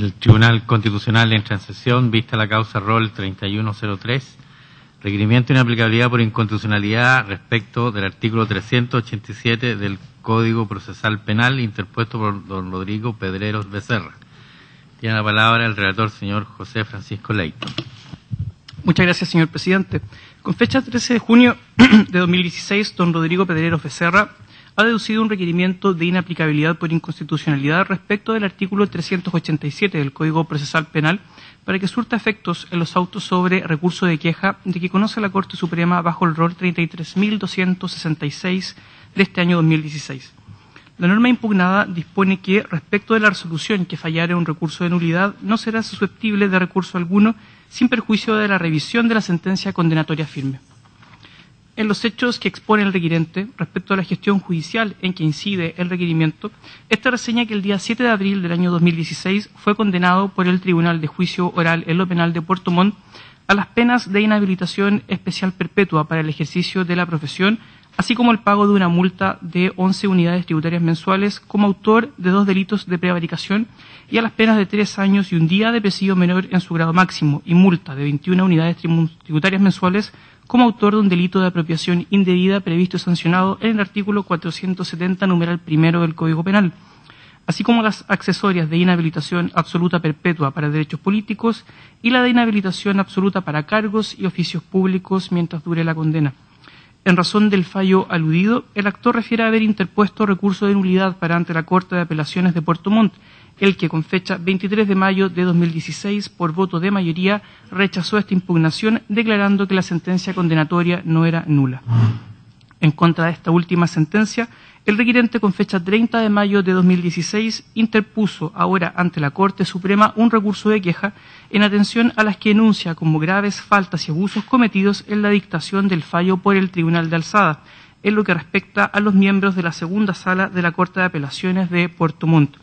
El Tribunal Constitucional entra en sesión, vista la causa rol 3103, requerimiento de inaplicabilidad por inconstitucionalidad respecto del artículo 387 del Código Procesal Penal, interpuesto por don Rodrigo Pedreros Becerra. Tiene la palabra el relator, señor José Francisco Leyton. Muchas gracias, señor presidente. Con fecha 13 de junio de 2016, don Rodrigo Pedreros Becerra ha deducido un requerimiento de inaplicabilidad por inconstitucionalidad respecto del artículo 387 del Código Procesal Penal para que surta efectos en los autos sobre recurso de queja de que conoce la Corte Suprema bajo el rol 33.266 de este año 2016. La norma impugnada dispone que, respecto de la resolución que fallare un recurso de nulidad, no será susceptible de recurso alguno sin perjuicio de la revisión de la sentencia condenatoria firme. En los hechos que expone el requirente respecto a la gestión judicial en que incide el requerimiento, esta reseña que el día 7 de abril del año 2016 fue condenado por el Tribunal de Juicio Oral en lo Penal de Puerto Montt a las penas de inhabilitación especial perpetua para el ejercicio de la profesión, así como el pago de una multa de 11 unidades tributarias mensuales como autor de 2 delitos de prevaricación y a las penas de 3 años y 1 día de presidio menor en su grado máximo y multa de 21 unidades tributarias mensuales como autor de un delito de apropiación indebida previsto y sancionado en el artículo 470, numeral 1 del Código Penal, así como las accesorias de inhabilitación absoluta perpetua para derechos políticos y la de inhabilitación absoluta para cargos y oficios públicos mientras dure la condena. En razón del fallo aludido, el actor refiere haber interpuesto recurso de nulidad para ante la Corte de Apelaciones de Puerto Montt, el que con fecha 23 de mayo de 2016, por voto de mayoría, rechazó esta impugnación, declarando que la sentencia condenatoria no era nula. En contra de esta última sentencia, el requirente con fecha 30 de mayo de 2016 interpuso ahora ante la Corte Suprema un recurso de queja en atención a las que enuncia como graves faltas y abusos cometidos en la dictación del fallo por el Tribunal de Alzada, en lo que respecta a los miembros de la segunda sala de la Corte de Apelaciones de Puerto Montt.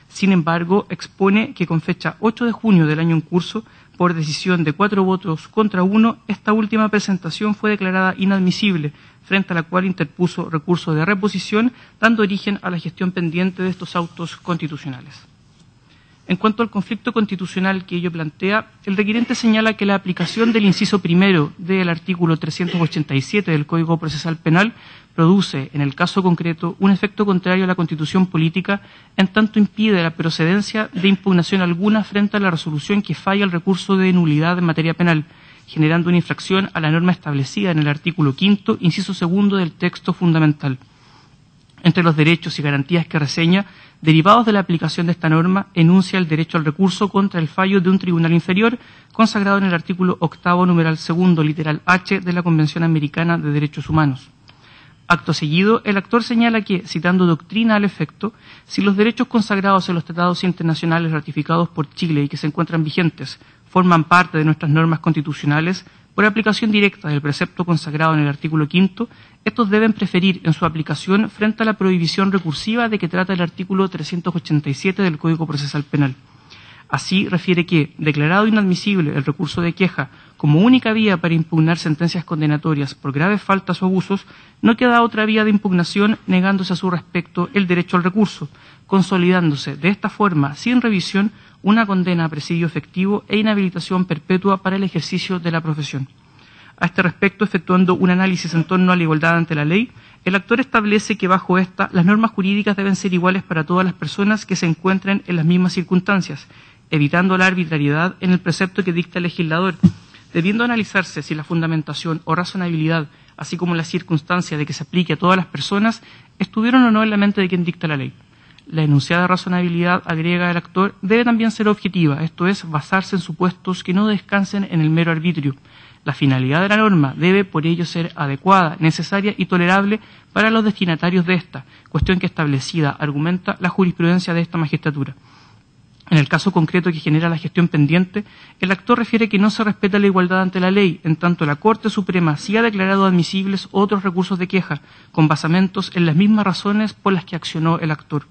Sin embargo, expone que con fecha 8 de junio del año en curso, por decisión de 4 votos contra 1, esta última presentación fue declarada inadmisible, frente a la cual interpuso recurso de reposición, dando origen a la gestión pendiente de estos autos constitucionales. En cuanto al conflicto constitucional que ello plantea, el requirente señala que la aplicación del inciso primero del artículo 387 del Código Procesal Penal produce, en el caso concreto, un efecto contrario a la Constitución política, en tanto impide la procedencia de impugnación alguna frente a la resolución que falla el recurso de nulidad en materia penal, generando una infracción a la norma establecida en el artículo 5º, inciso 2 del texto fundamental. Entre los derechos y garantías que reseña, derivados de la aplicación de esta norma, enuncia el derecho al recurso contra el fallo de un tribunal inferior, consagrado en el artículo 8º, numeral 2, literal H, de la Convención Americana de Derechos Humanos. Acto seguido, el actor señala que, citando doctrina al efecto, si los derechos consagrados en los tratados internacionales ratificados por Chile y que se encuentran vigentes forman parte de nuestras normas constitucionales, por aplicación directa del precepto consagrado en el artículo 5º, estos deben preferir en su aplicación frente a la prohibición recursiva de que trata el artículo 387 del Código Procesal Penal. Así refiere que, declarado inadmisible el recurso de queja como única vía para impugnar sentencias condenatorias por graves faltas o abusos, no queda otra vía de impugnación negándose a su respecto el derecho al recurso, consolidándose de esta forma, sin revisión, una condena a presidio efectivo e inhabilitación perpetua para el ejercicio de la profesión. A este respecto, efectuando un análisis en torno a la igualdad ante la ley, el actor establece que bajo esta las normas jurídicas deben ser iguales para todas las personas que se encuentren en las mismas circunstancias, evitando la arbitrariedad en el precepto que dicta el legislador, debiendo analizarse si la fundamentación o razonabilidad, así como la circunstancia de que se aplique a todas las personas, estuvieron o no en la mente de quien dicta la ley. La enunciada razonabilidad, agrega el actor, debe también ser objetiva, esto es, basarse en supuestos que no descansen en el mero arbitrio. La finalidad de la norma debe, por ello, ser adecuada, necesaria y tolerable para los destinatarios de esta, cuestión que establecida argumenta la jurisprudencia de esta magistratura. En el caso concreto que genera la gestión pendiente, el actor refiere que no se respeta la igualdad ante la ley, en tanto la Corte Suprema sí ha declarado admisibles otros recursos de queja, con basamentos en las mismas razones por las que accionó el actor.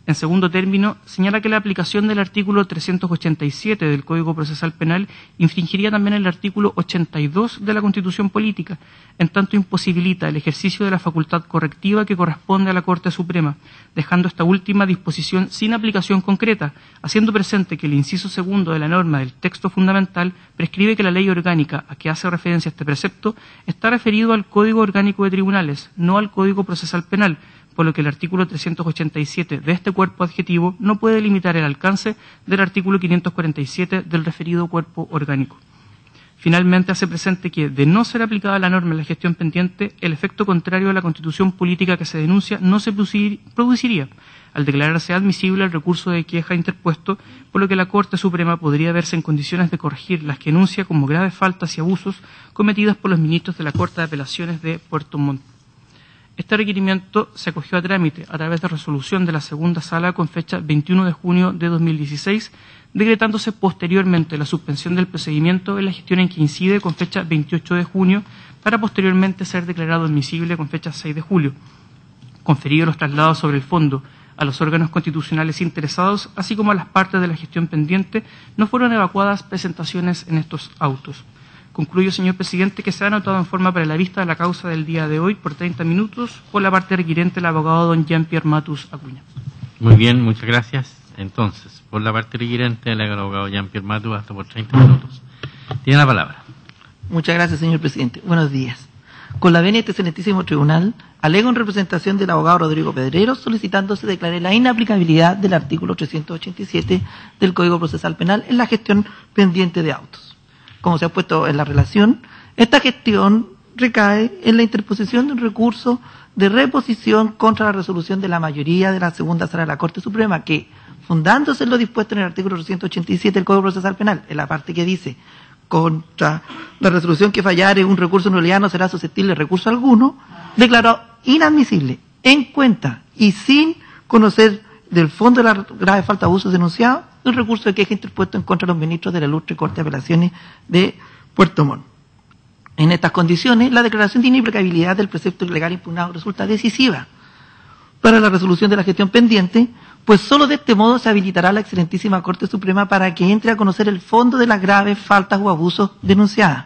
En segundo término, señala que la aplicación del artículo 387 del Código Procesal Penal infringiría también el artículo 82 de la Constitución Política, en tanto imposibilita el ejercicio de la facultad correctiva que corresponde a la Corte Suprema, dejando esta última disposición sin aplicación concreta, haciendo presente que el inciso segundo de la norma del texto fundamental prescribe que la ley orgánica a que hace referencia este precepto está referido al Código Orgánico de Tribunales, no al Código Procesal Penal, por lo que el artículo 387 de este cuerpo adjetivo no puede limitar el alcance del artículo 547 del referido cuerpo orgánico. Finalmente, hace presente que, de no ser aplicada la norma en la gestión pendiente, el efecto contrario a la Constitución política que se denuncia no se produciría, al declararse admisible el recurso de queja interpuesto, por lo que la Corte Suprema podría verse en condiciones de corregir las que enuncia como graves faltas y abusos cometidas por los ministros de la Corte de Apelaciones de Puerto Montt. Este requerimiento se acogió a trámite a través de resolución de la segunda sala con fecha 21 de junio de 2016, decretándose posteriormente la suspensión del procedimiento en la gestión en que incide con fecha 28 de junio, para posteriormente ser declarado admisible con fecha 6 de julio. Conferidos los traslados sobre el fondo a los órganos constitucionales interesados, así como a las partes de la gestión pendiente, no fueron evacuadas presentaciones en estos autos. Concluyo, señor presidente, que se ha anotado en forma para la vista de la causa del día de hoy por 30 minutos por la parte requirente el abogado don Jean-Pierre Matus Acuña. Muy bien, muchas gracias. Entonces, por la parte requirente el abogado Jean-Pierre Matus hasta por 30 minutos. Tiene la palabra. Muchas gracias, señor presidente. Buenos días. Con la venia de este excelentísimo tribunal, alego en representación del abogado Rodrigo Pedreros, solicitando se declare la inaplicabilidad del artículo 387 del Código Procesal Penal en la gestión pendiente de autos. Como se ha puesto en la relación, esta gestión recae en la interposición de un recurso de reposición contra la resolución de la mayoría de la segunda sala de la Corte Suprema, que, fundándose en lo dispuesto en el artículo 387 del Código Procesal Penal, en la parte que dice, contra la resolución que fallare un recurso de nulidad no será susceptible de recurso alguno, declaró inadmisible, en cuenta y sin conocer del fondo de la grave falta de abusos denunciados, el recurso de queja interpuesto en contra de los ministros de la ilustre Corte de Apelaciones de Puerto Montt. En estas condiciones, la declaración de inaplicabilidad del precepto legal impugnado resulta decisiva para la resolución de la gestión pendiente, pues solo de este modo se habilitará la excelentísima Corte Suprema para que entre a conocer el fondo de las graves faltas o abusos denunciadas,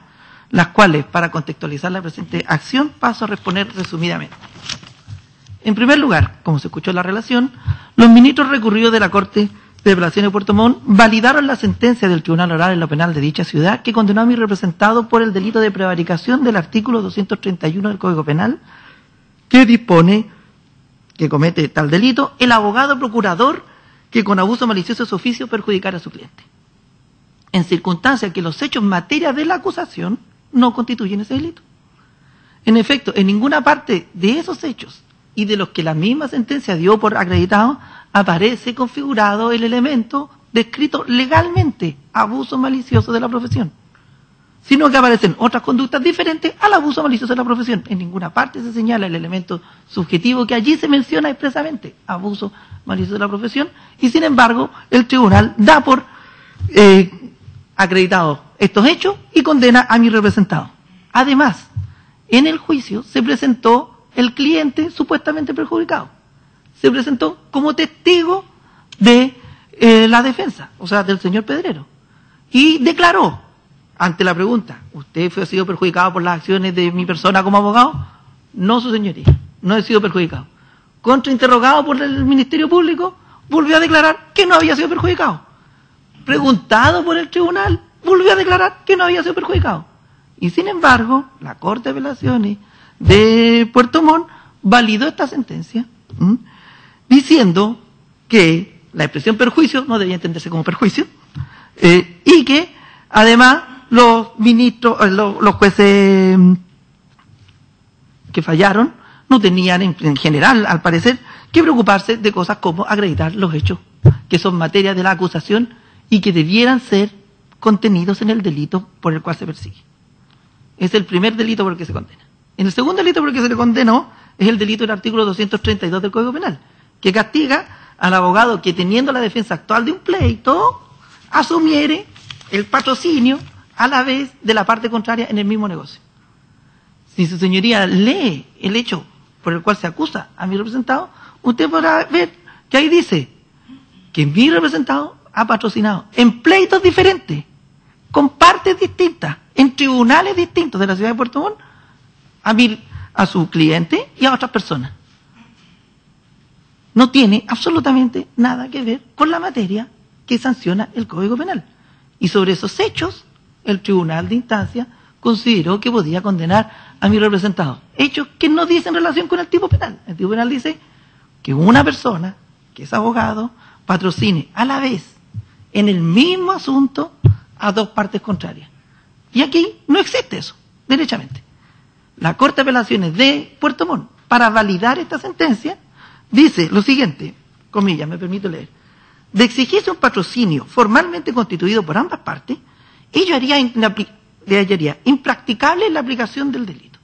las cuales, para contextualizar la presente acción, paso a responder resumidamente. En primer lugar, como se escuchó en la relación, los ministros recurridos de la Corte de Apelaciones de Puerto Montt validaron la sentencia del Tribunal Oral en lo Penal de dicha ciudad, que condenó a mi representado por el delito de prevaricación del artículo 231 del Código Penal, que dispone que comete tal delito el abogado procurador que con abuso malicioso de su oficio perjudicara a su cliente, en circunstancias que los hechos en materia de la acusación no constituyen ese delito. En efecto, en ninguna parte de esos hechos y de los que la misma sentencia dio por acreditado, aparece configurado el elemento descrito legalmente, abuso malicioso de la profesión, sino que aparecen otras conductas diferentes al abuso malicioso de la profesión. En ninguna parte se señala el elemento subjetivo que allí se menciona expresamente, abuso malicioso de la profesión, y sin embargo el tribunal da por acreditado estos hechos y condena a mi representado. Además, en el juicio se presentó el cliente supuestamente perjudicado. Se presentó como testigo de la defensa, o sea, del señor Pedrero, y declaró ante la pregunta: ¿usted ha sido perjudicado por las acciones de mi persona como abogado? No, su señoría, no he sido perjudicado. Contrainterrogado por el Ministerio Público, volvió a declarar que no había sido perjudicado. Preguntado por el tribunal, volvió a declarar que no había sido perjudicado. Y sin embargo, la Corte de Apelaciones de Puerto Montt validó esta sentencia, diciendo que la expresión perjuicio no debía entenderse como perjuicio, y que además los ministros, los jueces que fallaron no tenían en general, al parecer, que preocuparse de cosas como acreditar los hechos que son materia de la acusación y que debieran ser contenidos en el delito por el cual se persigue. Es el primer delito por el que se condena. En el segundo delito por el que se le condenó es el delito del artículo 232 del Código Penal, que castiga al abogado que, teniendo la defensa actual de un pleito, asumiere el patrocinio a la vez de la parte contraria en el mismo negocio. Si su señoría lee el hecho por el cual se acusa a mi representado, usted podrá ver que ahí dice que mi representado ha patrocinado en pleitos diferentes, con partes distintas, en tribunales distintos de la ciudad de Puerto Montt, a su cliente y a otras personas. No tiene absolutamente nada que ver con la materia que sanciona el Código Penal. Y sobre esos hechos, el tribunal de instancia consideró que podía condenar a mi representado. Hechos que no dicen relación con el tipo penal. El tipo penal dice que una persona, que es abogado, patrocine a la vez, en el mismo asunto, a dos partes contrarias. Y aquí no existe eso, derechamente. La Corte de Apelaciones de Puerto Montt, para validar esta sentencia, dice lo siguiente, comillas, me permito leer: de exigirse un patrocinio formalmente constituido por ambas partes, ello le hallaría impracticable la aplicación del delito.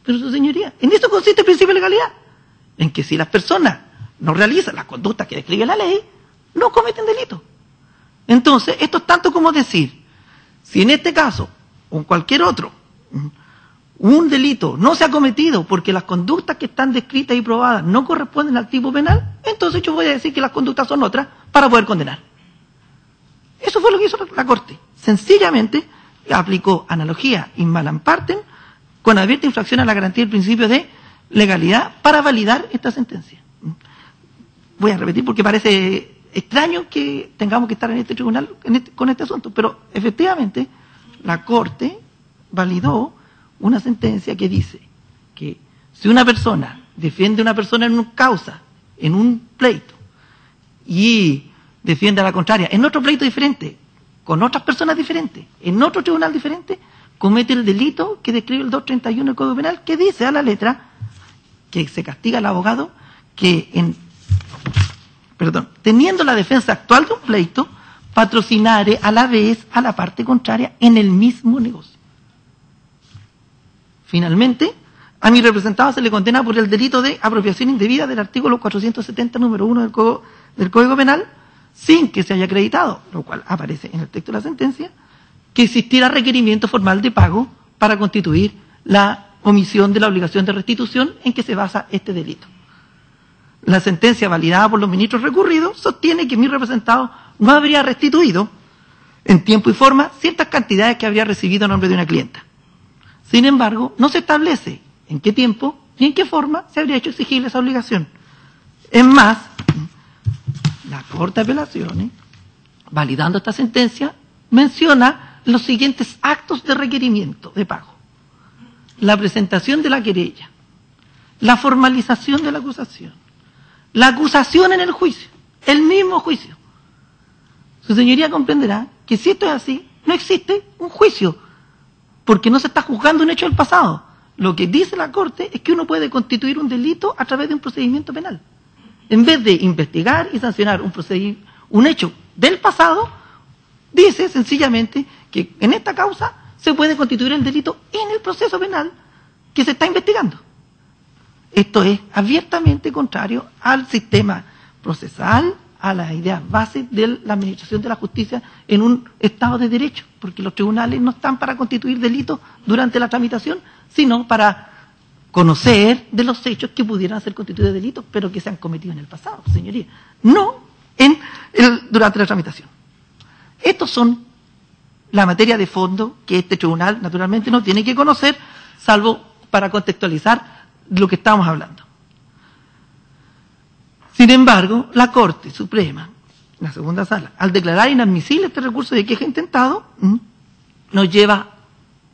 Pero, su señoría, en esto consiste el principio de legalidad, en que si las personas no realizan las conductas que describe la ley, no cometen delito. Entonces, esto es tanto como decir, si en este caso, o en cualquier otro, un delito no se ha cometido porque las conductas que están descritas y probadas no corresponden al tipo penal, entonces yo voy a decir que las conductas son otras para poder condenar. Eso fue lo que hizo la Corte. Sencillamente aplicó analogía in malam partem con abierta infracción a la garantía del principio de legalidad para validar esta sentencia. Voy a repetir porque parece extraño que tengamos que estar en este tribunal con este asunto, pero efectivamente la Corte validó una sentencia que dice que si una persona defiende a una persona en una causa, en un pleito, y defiende a la contraria en otro pleito diferente, con otras personas diferentes, en otro tribunal diferente, comete el delito que describe el 231 del Código Penal, que dice a la letra que se castiga al abogado que teniendo la defensa actual de un pleito, patrocinare a la vez a la parte contraria en el mismo negocio. Finalmente, a mi representado se le condena por el delito de apropiación indebida del artículo 470, número 1 del Código Penal, sin que se haya acreditado, lo cual aparece en el texto de la sentencia, que existiera requerimiento formal de pago para constituir la omisión de la obligación de restitución en que se basa este delito. La sentencia validada por los ministros recurridos sostiene que mi representado no habría restituido en tiempo y forma ciertas cantidades que habría recibido a nombre de una clienta. Sin embargo, no se establece en qué tiempo ni en qué forma se habría hecho exigible esa obligación. Es más, la Corte de Apelaciones, validando esta sentencia, menciona los siguientes actos de requerimiento de pago: la presentación de la querella, la formalización de la acusación en el juicio, el mismo juicio. Su señoría comprenderá que si esto es así, no existe un juicio, porque no se está juzgando un hecho del pasado. Lo que dice la Corte es que uno puede constituir un delito a través de un procedimiento penal. En vez de investigar y sancionar un hecho del pasado, dice sencillamente que en esta causa se puede constituir el delito en el proceso penal que se está investigando. Esto es abiertamente contrario al sistema procesal, a las ideas base de la administración de la justicia en un Estado de Derecho, porque los tribunales no están para constituir delitos durante la tramitación, sino para conocer de los hechos que pudieran ser constituidos delitos, pero que se han cometido en el pasado, señoría, no durante la tramitación. Estos son la materia de fondo que este tribunal naturalmente no tiene que conocer, salvo para contextualizar lo que estamos hablando. Sin embargo, la Corte Suprema, la segunda sala, al declarar inadmisible este recurso de queja intentado, nos lleva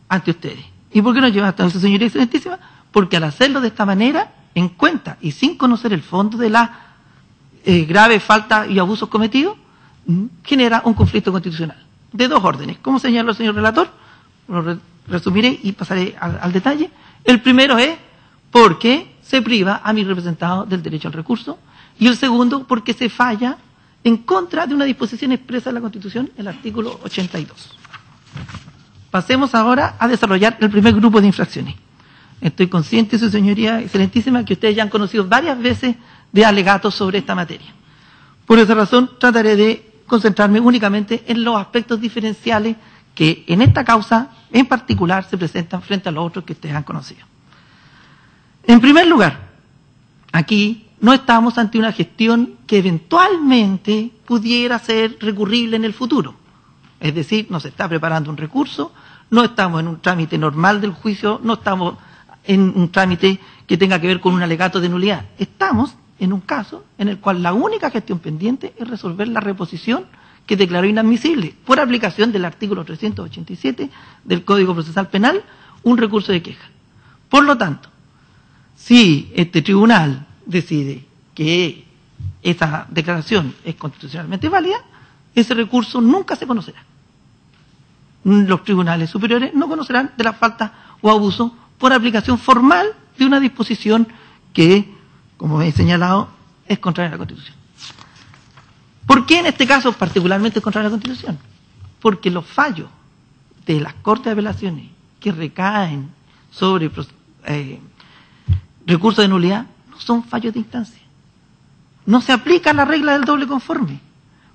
ante ustedes. ¿Y por qué nos lleva ante ustedes, señoría excelentísima? Porque al hacerlo de esta manera, en cuenta y sin conocer el fondo de la grave falta y abusos cometidos, genera un conflicto constitucional de dos órdenes. ¿Cómo señaló el señor relator? Lo resumiré y pasaré al detalle. El primero es porque se priva a mi representado del derecho al recurso, y el segundo porque se falla en contra de una disposición expresa de la Constitución, el artículo 82. Pasemos ahora a desarrollar el primer grupo de infracciones. Estoy consciente, su señoría excelentísima, que ustedes ya han conocido varias veces de alegatos sobre esta materia. Por esa razón, trataré de concentrarme únicamente en los aspectos diferenciales que en esta causa en particular se presentan frente a los otros que ustedes han conocido. En primer lugar, aquí no estamos ante una gestión que eventualmente pudiera ser recurrible en el futuro. Es decir, no se está preparando un recurso, no estamos en un trámite normal del juicio, no estamos en un trámite que tenga que ver con un alegato de nulidad. Estamos en un caso en el cual la única gestión pendiente es resolver la reposición que declaró inadmisible por aplicación del artículo 387 del Código Procesal Penal un recurso de queja. Por lo tanto, si este tribunal decide que esa declaración es constitucionalmente válida, ese recurso nunca se conocerá. Los tribunales superiores no conocerán de la falta o abuso por aplicación formal de una disposición que, como he señalado, es contraria a la Constitución. ¿Por qué en este caso particularmente es contraria a la Constitución? Porque los fallos de las Cortes de Apelaciones que recaen sobre recursos de nulidad no son fallos de instancia. No se aplica la regla del doble conforme,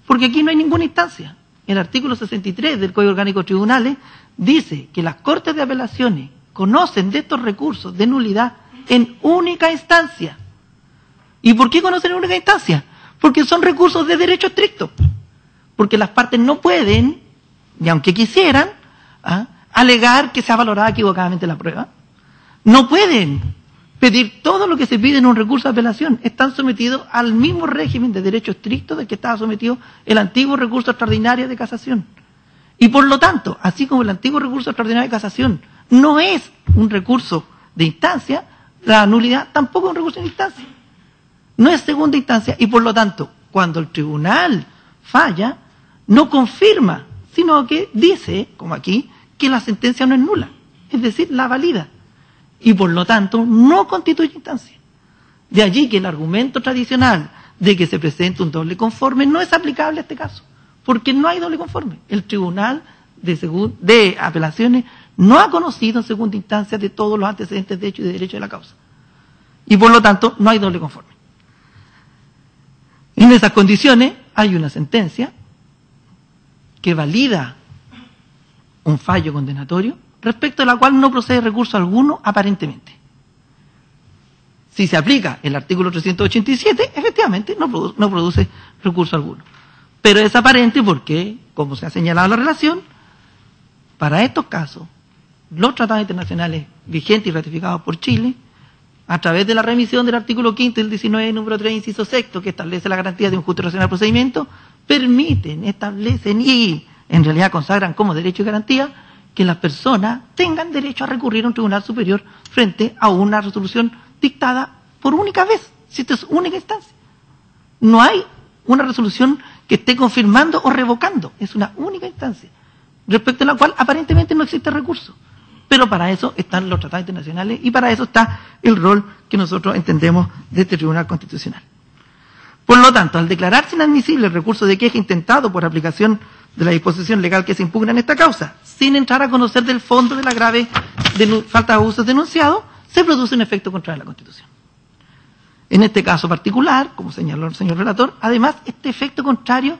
porque aquí no hay ninguna instancia. El artículo 63 del Código Orgánico de Tribunales dice que las Cortes de Apelaciones conocen de estos recursos de nulidad en única instancia. ¿Y por qué conocen en única instancia? Porque son recursos de derecho estricto. Porque las partes no pueden, y aunque quisieran, alegar que se ha valorado equivocadamente la prueba. No pueden pedir todo lo que se pide en un recurso de apelación. Están sometidos al mismo régimen de derecho estricto del que estaba sometido el antiguo recurso extraordinario de casación. Y por lo tanto, así como el antiguo recurso extraordinario de casación no es un recurso de instancia, la nulidad tampoco es un recurso de instancia. No es segunda instancia y por lo tanto, cuando el tribunal falla, no confirma, sino que dice, como aquí, que la sentencia no es nula, es decir, la valida. Y por lo tanto, no constituye instancia. De allí que el argumento tradicional de que se presente un doble conforme no es aplicable a este caso, porque no hay doble conforme. El tribunal de apelaciones no ha conocido en segunda instancia de todos los antecedentes de hecho y de derecho de la causa. Y por lo tanto, no hay doble conforme. En esas condiciones hay una sentencia que valida un fallo condenatorio respecto a la cual no procede recurso alguno aparentemente. Si se aplica el artículo 387, efectivamente no produce recurso alguno. Pero es aparente porque, como se ha señalado en la relación, para estos casos, los tratados internacionales vigentes y ratificados por Chile, a través de la remisión del artículo 5 del 19, número 3, inciso 6, que establece la garantía de un justo y racional procedimiento, permiten, establecen y en realidad consagran como derecho y garantía que las personas tengan derecho a recurrir a un tribunal superior frente a una resolución dictada por única vez, si esto es única instancia. No hay una resolución que esté confirmando o revocando, es una única instancia, respecto a la cual aparentemente no existe recurso. Pero para eso están los tratados internacionales y para eso está el rol que nosotros entendemos de este Tribunal Constitucional. Por lo tanto, al declararse inadmisible el recurso de queja intentado por aplicación de la disposición legal que se impugna en esta causa, sin entrar a conocer del fondo de la grave falta de abusos denunciado, se produce un efecto contrario a la Constitución. En este caso particular, como señaló el señor relator, además este efecto contrario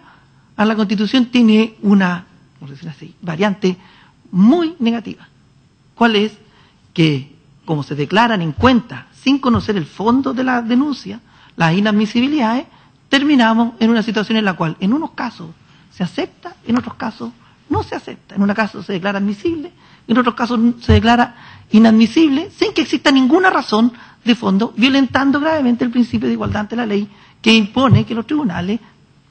a la Constitución tiene una, vamos a decir así, variante muy negativa. ¿Cuál es? Que, como se declaran en cuenta sin conocer el fondo de la denuncia, las inadmisibilidades, terminamos en una situación en la cual en unos casos se acepta, en otros casos no se acepta. En unos casos se declara admisible, en otros casos se declara inadmisible, sin que exista ninguna razón de fondo, violentando gravemente el principio de igualdad ante la ley que impone que los tribunales,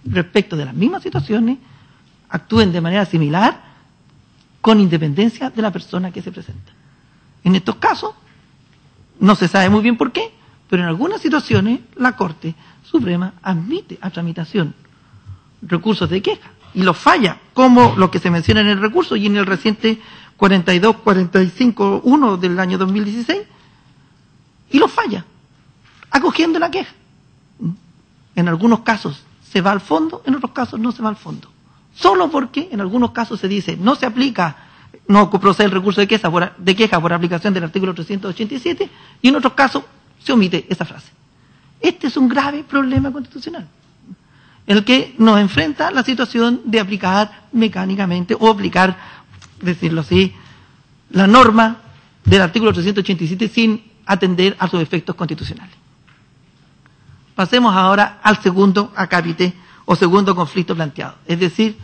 respecto de las mismas situaciones, actúen de manera similar con independencia de la persona que se presenta. En estos casos, no se sabe muy bien por qué, pero en algunas situaciones la Corte Suprema admite a tramitación recursos de queja y los falla, como lo que se menciona en el recurso y en el reciente 42-45-1 del año 2016, y los falla, acogiendo la queja. En algunos casos se va al fondo, en otros casos no se va al fondo. Solo porque en algunos casos se dice no se aplica, no procede el recurso de queja por aplicación del artículo 387 y en otros casos se omite esa frase. Este es un grave problema constitucional, en el que nos enfrenta la situación de aplicar mecánicamente o aplicar, decirlo así, la norma del artículo 387 sin atender a sus efectos constitucionales. Pasemos ahora al segundo acápite o segundo conflicto planteado, es decir,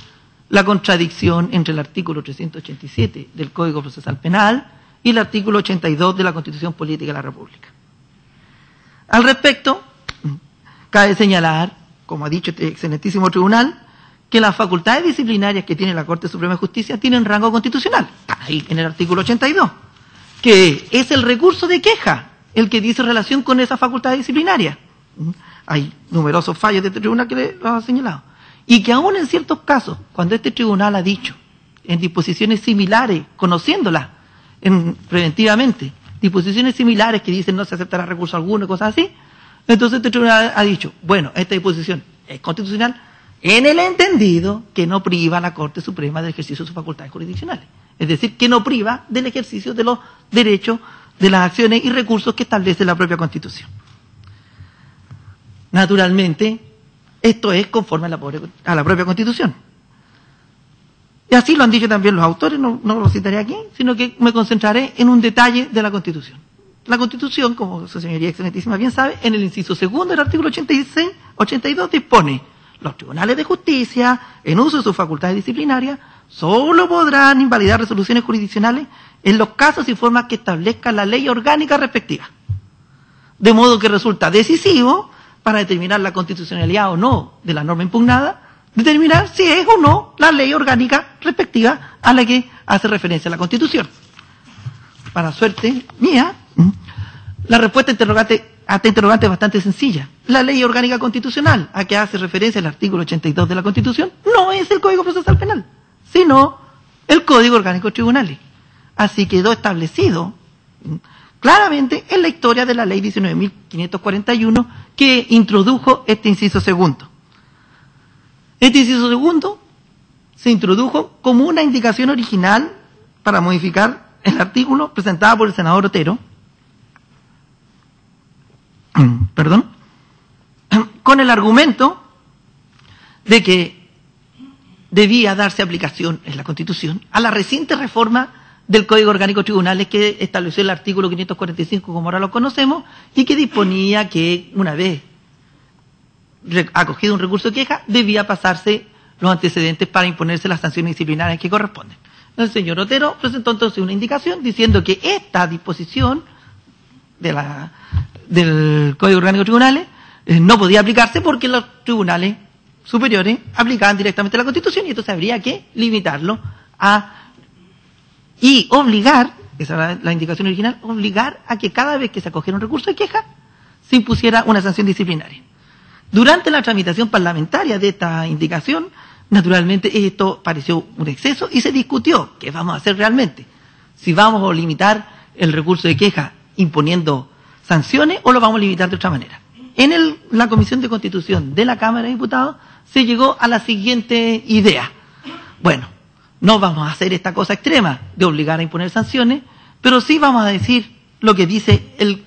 la contradicción entre el artículo 387 del Código Procesal Penal y el artículo 82 de la Constitución Política de la República. Al respecto, cabe señalar, como ha dicho este excelentísimo tribunal, que las facultades disciplinarias que tiene la Corte Suprema de Justicia tienen rango constitucional, ahí en el artículo 82, que es el recurso de queja el que dice relación con esa facultad disciplinaria. Hay numerosos fallos de este tribunal que lo ha señalado. Y que aún en ciertos casos, cuando este tribunal ha dicho, en disposiciones similares, conociéndolas preventivamente, disposiciones similares que dicen no se aceptará recurso alguno y cosas así, entonces este tribunal ha dicho, bueno, esta disposición es constitucional en el entendido que no priva a la Corte Suprema del ejercicio de sus facultades jurisdiccionales. Es decir, que no priva del ejercicio de los derechos, de las acciones y recursos que establece la propia Constitución. Naturalmente, esto es conforme a la propia Constitución. Y así lo han dicho también los autores, no lo citaré aquí, sino que me concentraré en un detalle de la Constitución. La Constitución, como su señoría excelentísima bien sabe, en el inciso segundo del artículo 82 dispone: los tribunales de justicia, en uso de sus facultades disciplinarias, solo podrán invalidar resoluciones jurisdiccionales en los casos y formas que establezca la ley orgánica respectiva. De modo que resulta decisivo para determinar la constitucionalidad o no de la norma impugnada, determinar si es o no la ley orgánica respectiva a la que hace referencia la Constitución. Para suerte mía, la respuesta a esta interrogante es bastante sencilla. La ley orgánica constitucional a que hace referencia el artículo 82 de la Constitución no es el Código Procesal Penal, sino el Código Orgánico de Tribunales. Así quedó establecido claramente en la historia de la ley 19.541 que introdujo este inciso segundo. Este inciso segundo se introdujo como una indicación original para modificar el artículo presentada por el senador Otero, con el argumento de que debía darse aplicación en la Constitución a la reciente reforma del Código Orgánico de Tribunales que estableció el artículo 545, como ahora lo conocemos, y que disponía que una vez acogido un recurso de queja, debía pasarse los antecedentes para imponerse las sanciones disciplinarias que corresponden. El señor Otero presentó entonces una indicación diciendo que esta disposición del Código Orgánico de Tribunales no podía aplicarse porque los tribunales superiores aplicaban directamente la Constitución y entonces habría que limitarlo y obligar, esa era la indicación original, obligar a que cada vez que se acogiera un recurso de queja se impusiera una sanción disciplinaria. Durante la tramitación parlamentaria de esta indicación, naturalmente esto pareció un exceso y se discutió qué vamos a hacer realmente. Si vamos a limitar el recurso de queja imponiendo sanciones o lo vamos a limitar de otra manera. En la Comisión de Constitución de la Cámara de Diputados se llegó a la siguiente idea. Bueno, no vamos a hacer esta cosa extrema de obligar a imponer sanciones, pero sí vamos a decir lo que dice el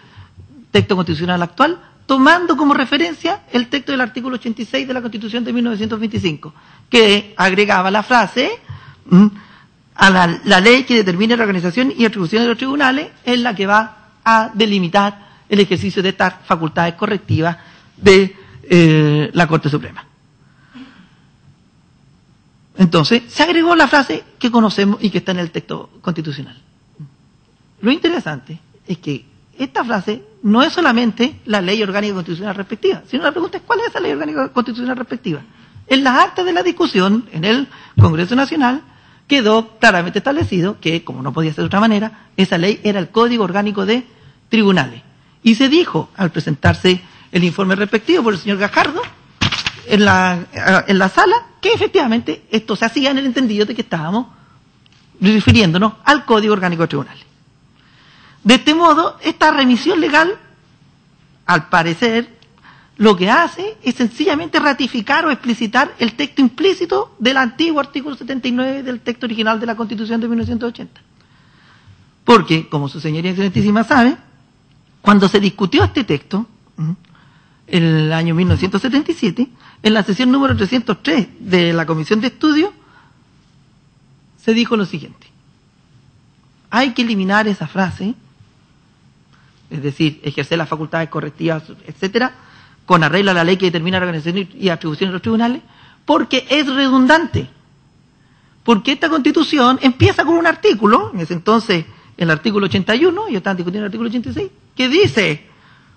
texto constitucional actual, tomando como referencia el texto del artículo 86 de la Constitución de 1925, que agregaba la frase a la ley que determine la organización y atribuciones de los tribunales es la que va a delimitar el ejercicio de estas facultades correctivas de la Corte Suprema. Entonces, se agregó la frase que conocemos y que está en el texto constitucional. Lo interesante es que esta frase no es solamente la ley orgánica constitucional respectiva, sino la pregunta es ¿cuál es esa ley orgánica constitucional respectiva? En las actas de la discusión en el Congreso Nacional quedó claramente establecido que, como no podía ser de otra manera, esa ley era el Código Orgánico de Tribunales. Y se dijo, al presentarse el informe respectivo por el señor Gajardo, en la sala, que efectivamente esto se hacía en el entendido de que estábamos refiriéndonos al Código Orgánico de Tribunales. De este modo, esta remisión legal, al parecer, lo que hace es sencillamente ratificar o explicitar el texto implícito del antiguo artículo 79 del texto original de la Constitución de 1980. Porque, como su señoría excelentísima sabe, cuando se discutió este texto, en el año 1977, en la sesión número 303 de la Comisión de Estudio, se dijo lo siguiente: hay que eliminar esa frase, es decir, ejercer las facultades correctivas, etcétera, con arreglo a la ley que determina la organización y atribuciones de los tribunales, porque es redundante. Porque esta Constitución empieza con un artículo, en ese entonces el artículo 81, y están discutiendo el artículo 86, que dice: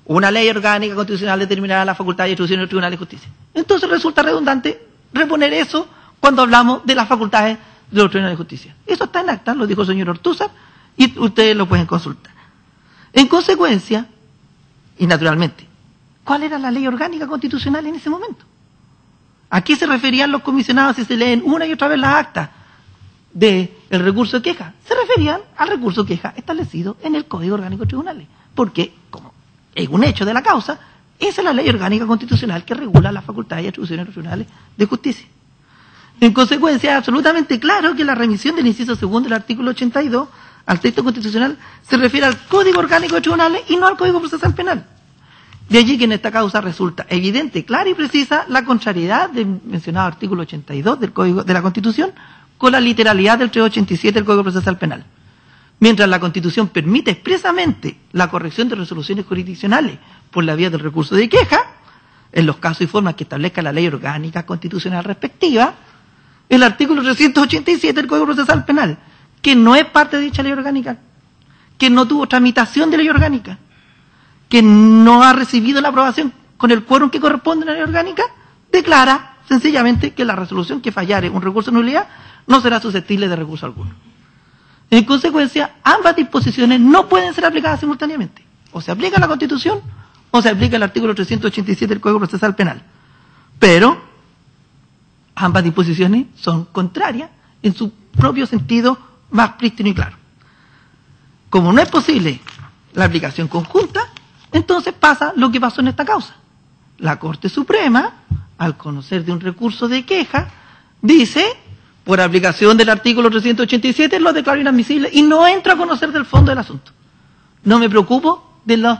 una ley orgánica constitucional determinará la facultad y atribuciones de los tribunales de justicia. Entonces resulta redundante reponer eso cuando hablamos de las facultades de los tribunales de justicia. Eso está en acta, lo dijo el señor Ortúzar, y ustedes lo pueden consultar. En consecuencia, y naturalmente, ¿cuál era la ley orgánica constitucional en ese momento? ¿A qué se referían los comisionados si se leen una y otra vez las actas del recurso de queja? Se referían al recurso de queja establecido en el Código Orgánico de Tribunales, porque, como es un hecho de la causa, esa es la ley orgánica constitucional que regula las facultades y atribuciones de los tribunales de justicia. En consecuencia, es absolutamente claro que la remisión del inciso segundo del artículo 82 al texto constitucional se refiere al Código Orgánico de Tribunales y no al Código Procesal Penal. De allí que en esta causa resulta evidente, clara y precisa la contrariedad del mencionado artículo 82 del Código de la Constitución con la literalidad del 387 del Código Procesal Penal. Mientras la Constitución permite expresamente la corrección de resoluciones jurisdiccionales por la vía del recurso de queja, en los casos y formas que establezca la ley orgánica constitucional respectiva, el artículo 387 del Código Procesal Penal, que no es parte de dicha ley orgánica, que no tuvo tramitación de ley orgánica, que no ha recibido la aprobación con el quórum que corresponde a la ley orgánica, declara sencillamente que la resolución que fallare un recurso de nulidad no será susceptible de recurso alguno. En consecuencia, ambas disposiciones no pueden ser aplicadas simultáneamente. O se aplica la Constitución o se aplica el artículo 387 del Código Procesal Penal. Pero ambas disposiciones son contrarias en su propio sentido más prístino y claro. Como no es posible la aplicación conjunta, entonces pasa lo que pasó en esta causa. La Corte Suprema, al conocer de un recurso de queja, dice: por aplicación del artículo 387 lo declaro inadmisible y no entro a conocer del fondo del asunto. No me preocupo de las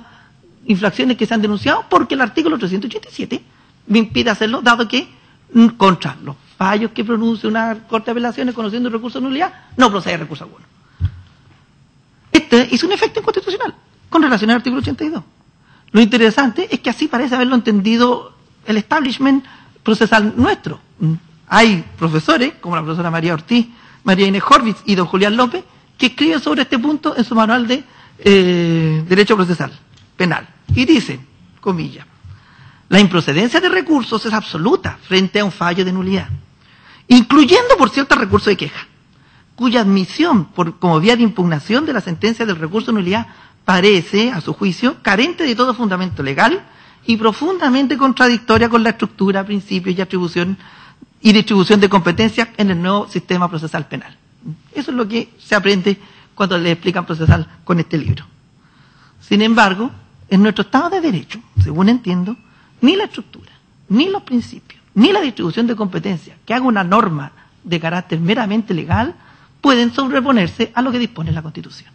infracciones que se han denunciado porque el artículo 387 me impide hacerlo, dado que contra los fallos que pronuncie una Corte de Apelaciones conociendo el recurso de nulidad no procede recurso alguno. Este es un efecto inconstitucional con relación al artículo 82. Lo interesante es que así parece haberlo entendido el establishment procesal nuestro. Hay profesores, como la profesora María Ortiz, María Inés Horvitz y don Julián López, que escriben sobre este punto en su manual de Derecho Procesal Penal. Y dicen, comillas: la improcedencia de recursos es absoluta frente a un fallo de nulidad, incluyendo, por cierto, el recurso de queja, cuya admisión como vía de impugnación de la sentencia del recurso de nulidad parece, a su juicio, carente de todo fundamento legal y profundamente contradictoria con la estructura, principios y atribución y distribución de competencias en el nuevo sistema procesal penal. Eso es lo que se aprende cuando le explican procesal con este libro. Sin embargo, en nuestro Estado de Derecho, según entiendo, ni la estructura, ni los principios, ni la distribución de competencias que haga una norma de carácter meramente legal pueden sobreponerse a lo que dispone la Constitución.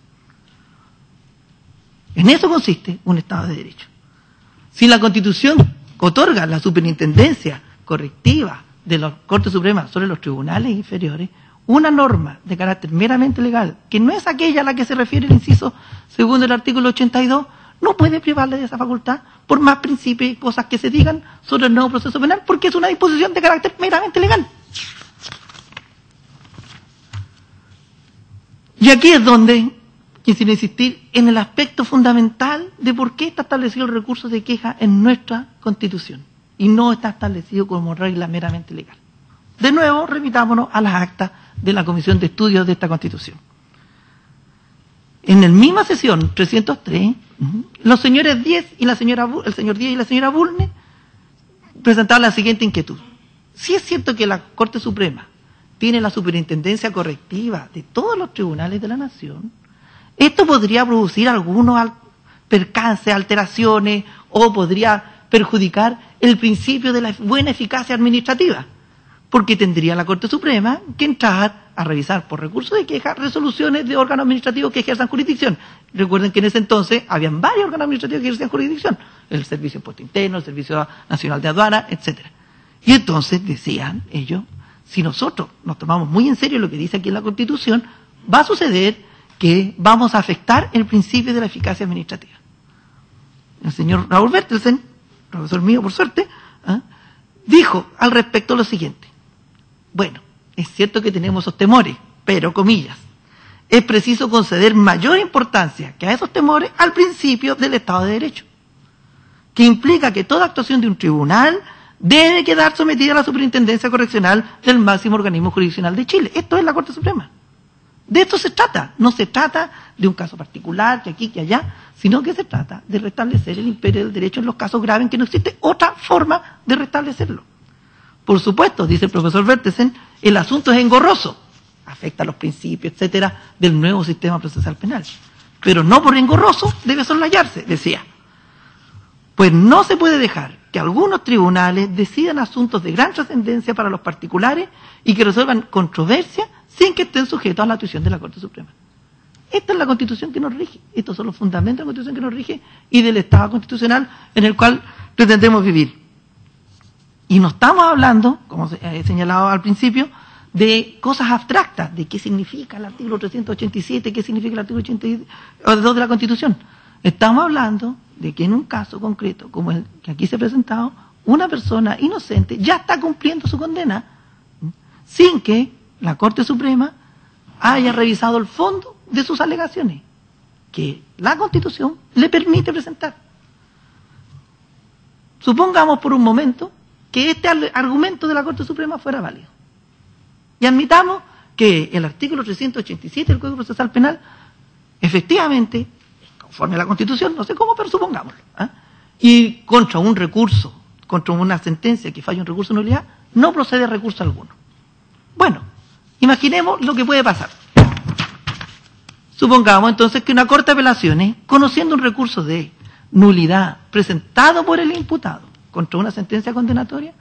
En eso consiste un Estado de Derecho. Si la Constitución otorga la superintendencia correctiva de la Corte Suprema sobre los tribunales inferiores una norma de carácter meramente legal, que no es aquella a la que se refiere el inciso segundo del artículo 82, no puede privarle de esa facultad por más principios y cosas que se digan sobre el nuevo proceso penal, porque es una disposición de carácter meramente legal. Y aquí es donde quisiera insistir en el aspecto fundamental de por qué está establecido el recurso de queja en nuestra Constitución y no está establecido como regla meramente legal. De nuevo, remitámonos a las actas de la Comisión de Estudios de esta Constitución. En la misma sesión 303, los señores Díez y el señor Díez y la señora Bulnes presentaron la siguiente inquietud. Si es cierto que la Corte Suprema tiene la superintendencia correctiva de todos los tribunales de la nación, esto podría producir algunos percances, alteraciones, o podría perjudicar el principio de la buena eficacia administrativa, porque tendría la Corte Suprema que entrar a revisar por recurso de queja resoluciones de órganos administrativos que ejerzan jurisdicción. Recuerden que en ese entonces habían varios órganos administrativos que ejercían jurisdicción, el Servicio de Impuesto Interno, el Servicio Nacional de Aduana, etcétera. Y entonces decían ellos, si nosotros nos tomamos muy en serio lo que dice aquí en la Constitución, va a suceder que vamos a afectar el principio de la eficacia administrativa. El señor Raúl Bertelsen, profesor mío por suerte, dijo al respecto lo siguiente: bueno, es cierto que tenemos esos temores, pero, comillas, es preciso conceder mayor importancia que a esos temores al principio del Estado de Derecho, que implica que toda actuación de un tribunal debe quedar sometida a la superintendencia correccional del máximo organismo jurisdiccional de Chile. Esto es la Corte Suprema. De esto se trata. No se trata de un caso particular, que aquí, que allá, sino que se trata de restablecer el imperio del derecho en los casos graves en que no existe otra forma de restablecerlo. Por supuesto, dice el profesor Bertesen, el asunto es engorroso, afecta a los principios, etcétera, del nuevo sistema procesal penal. Pero no por engorroso debe soslayarse, decía. Pues no se puede dejar que algunos tribunales decidan asuntos de gran trascendencia para los particulares y que resuelvan controversias sin que estén sujetos a la tuición de la Corte Suprema. Esta es la Constitución que nos rige. Estos son los fundamentos de la Constitución que nos rige y del Estado constitucional en el cual pretendemos vivir. Y no estamos hablando, como he señalado al principio, de cosas abstractas, de qué significa el artículo 387, qué significa el artículo 82 de la Constitución. Estamos hablando de que en un caso concreto, como el que aquí se ha presentado, una persona inocente ya está cumpliendo su condena sin que la Corte Suprema haya revisado el fondo de sus alegaciones, que la Constitución le permite presentar. Supongamos por un momento que este argumento de la Corte Suprema fuera válido. Y admitamos que el artículo 387 del Código Procesal Penal, efectivamente, conforme a la Constitución, no sé cómo, pero supongámoslo, y contra un recurso, contra una sentencia que falla un recurso de nulidad, no procede recurso alguno. Bueno, imaginemos lo que puede pasar. Supongamos entonces que una Corte de Apelaciones, conociendo un recurso de nulidad presentado por el imputado contra una sentencia condenatoria,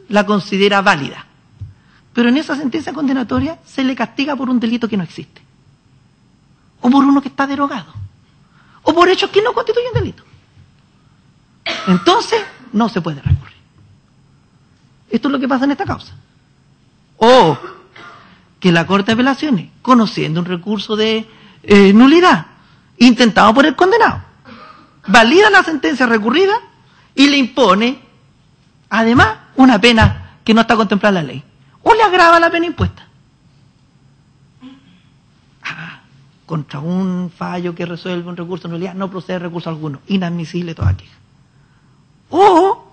la considera válida. Pero en esa sentencia condenatoria se le castiga por un delito que no existe, o por uno que está derogado, o por hechos que no constituyen delito. Entonces, no se puede recurrir. Esto es lo que pasa en esta causa. O que la Corte de Apelaciones, conociendo un recurso de nulidad intentado por el condenado, valida la sentencia recurrida y le impone, además, una pena que no está contemplada en la ley, o le agrava la pena impuesta. Contra un fallo que resuelve un recurso de nulidad no procede recurso alguno, inadmisible toda queja. O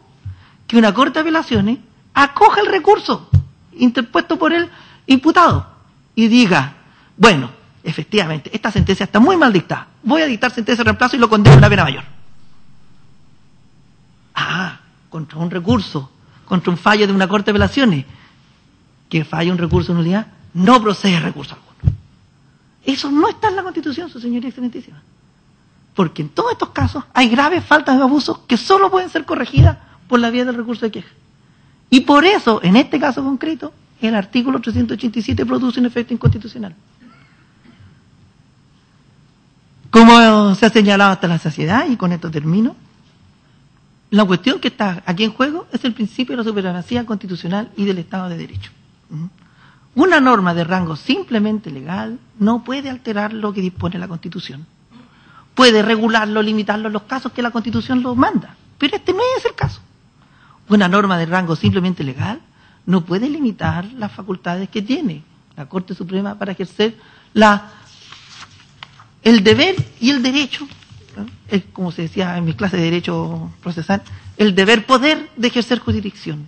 que una Corte de Apelaciones acoja el recurso interpuesto por el imputado y diga, bueno, efectivamente, esta sentencia está muy mal dictada, voy a dictar sentencia de reemplazo y lo condeno a una pena mayor. Contra un recurso, contra un fallo de una Corte de Apelaciones que falla un recurso de nulidad, no procede recurso alguno. Eso no está en la Constitución, su señoría excelentísima. Porque en todos estos casos hay graves faltas de abuso que solo pueden ser corregidas por la vía del recurso de queja. Y por eso, en este caso concreto, el artículo 387 produce un efecto inconstitucional. Como se ha señalado hasta la saciedad, y con esto termino, la cuestión que está aquí en juego es el principio de la supremacía constitucional y del Estado de Derecho. Una norma de rango simplemente legal no puede alterar lo que dispone la Constitución. Puede regularlo, limitarlo en los casos que la Constitución lo manda, pero este no es el caso. Una norma de rango simplemente legal no puede limitar las facultades que tiene la Corte Suprema para ejercer el deber y el derecho, ¿no? Como se decía en mis clases de Derecho Procesal, el deber poder de ejercer jurisdicción.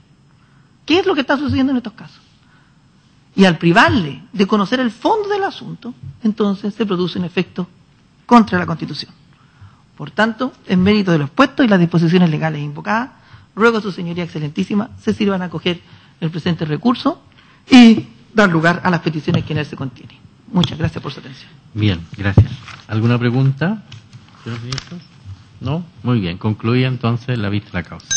¿Qué es lo que está sucediendo en estos casos? Y al privarle de conocer el fondo del asunto, entonces se produce un efecto contra la Constitución. Por tanto, en mérito de lo expuesto y las disposiciones legales invocadas, ruego a su señoría excelentísima se sirvan a acoger el presente recurso y dar lugar a las peticiones que en él se contienen. Muchas gracias por su atención. Bien, gracias. ¿Alguna pregunta, señores ministros? ¿No? Muy bien, concluye entonces la vista de la causa.